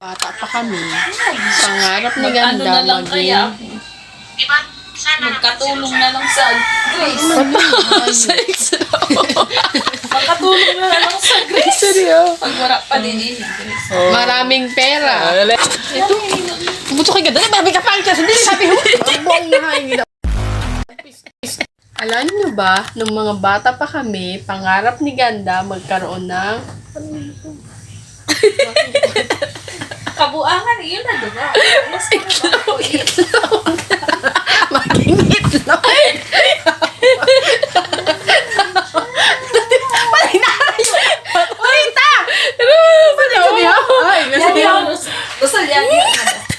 Bata pa kami, pangarap ni Ano Ganda na lang maging kaya? Magkatulong na lang sa Grace. Sa extra. Magkatulong na lang sa Grace. Seryo? Pag wala pa din eh, Grace. maraming pera. Ito. Buto kay ganda. Babi ka pa. Hindi sabi mo. Ang buong nahain nila. Alam niyo ba, nung mga bata pa kami, pangarap ni Ganda magkaroon ng Kabuangan, yun na diba? maging itlog. Gusto niya.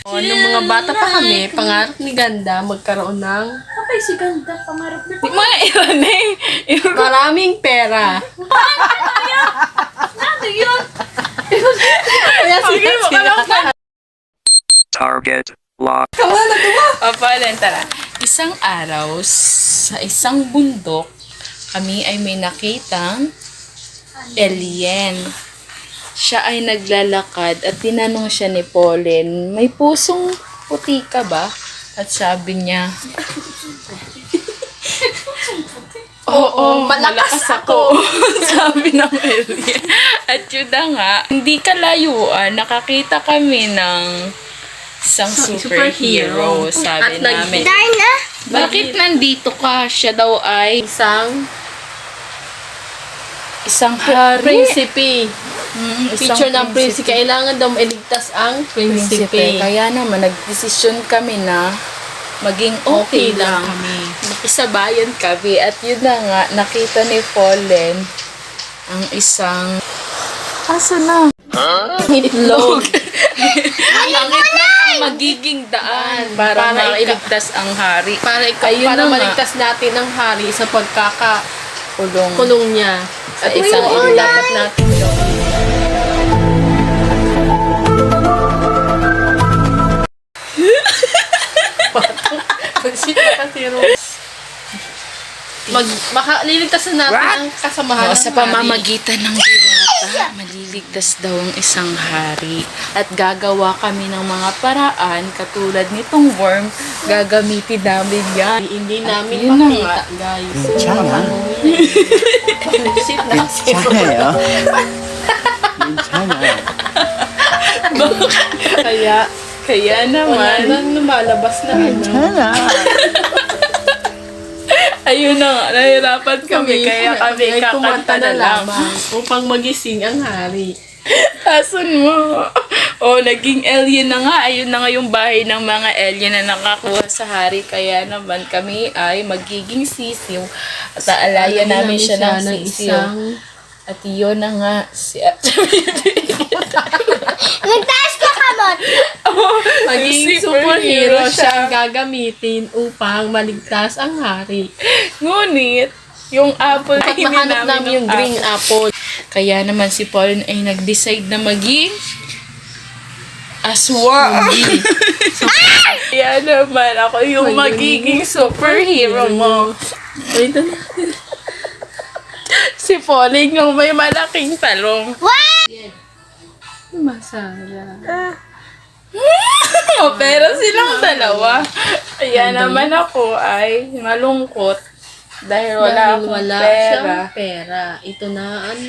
Nung mga bata pa kami, pangarap ni Ganda magkaroon ng Kapay si Ganda, pangarap na. Mga iwan eh. maraming pera. Ano yun? Kaya sila. Target locked. Papalan, tara. Isang araw, sa isang bundok, kami ay may nakitang alien. Siya ay naglalakad at tinanong siya ni Pauline, may pusong puti ka ba? At sabi niya, Oo, malakas ako. Sabi ng alien. At yun na nga, hindi kalayuan, nakakita kami ng isang superhero. Sabi At namin, bakit nandito ka? Siya daw ay isang hari. Prinsipe. Isang Picture ng prinsipe. Kailangan daw mailigtas ang Prinsipe. prinsipe. Kaya naman, nagdesisyon kami na maging okay lang. Isabayan kami. At yun na nga, nakita ni Fallen ang isang aso na? Itlog. Ang itlog ang magiging daan para mailigtas ang hari. Para, Ayun para na nga. maligtas natin ang hari sa pagkakakulong Kulong. niya. Sa At isang ito ang dapat natin gawin. Pansit na kasi Rose. Liligtasan natin ang kasamahan ng Sa hari. pamamagitan ng diwata, maliligtas daw ang isang hari. At gagawa kami ng mga paraan katulad nitong worm, gagamitin namin yan. Hindi namin yun na makita, guys. 괜찮아. Pansit na kasi Rose. 괜찮아요. 괜찮아. Kaya naman, lumalabas na 괜찮아. ayun na nga, nahirapan kami, kaya kami ay kumanta kakanta na lang. upang magising ang hari. Asun mo. Naging alien na nga. Ayun na nga yung bahay ng mga alien na nakakuha sa hari. Kaya naman kami ay magiging sisiw. At aalayan namin siya ng sisiw. At yun na nga. Nagtaas ka kamot! Maging superhero siya ang gagamitin upang maligtas ang hari. Ngunit, yung apple At hindi mahanap namin yung green apple. Kaya naman si Pauline ay nag-decide na maging aswang. Kaya naman ako yung magiging superhero mo. Wait na. Si Pauline yung may malaking talong. Masaya. Pero silang dalawa. Kaya naman ako ay malungkot dahil wala Dahil akong wala pera. siyang pera. Ito na ang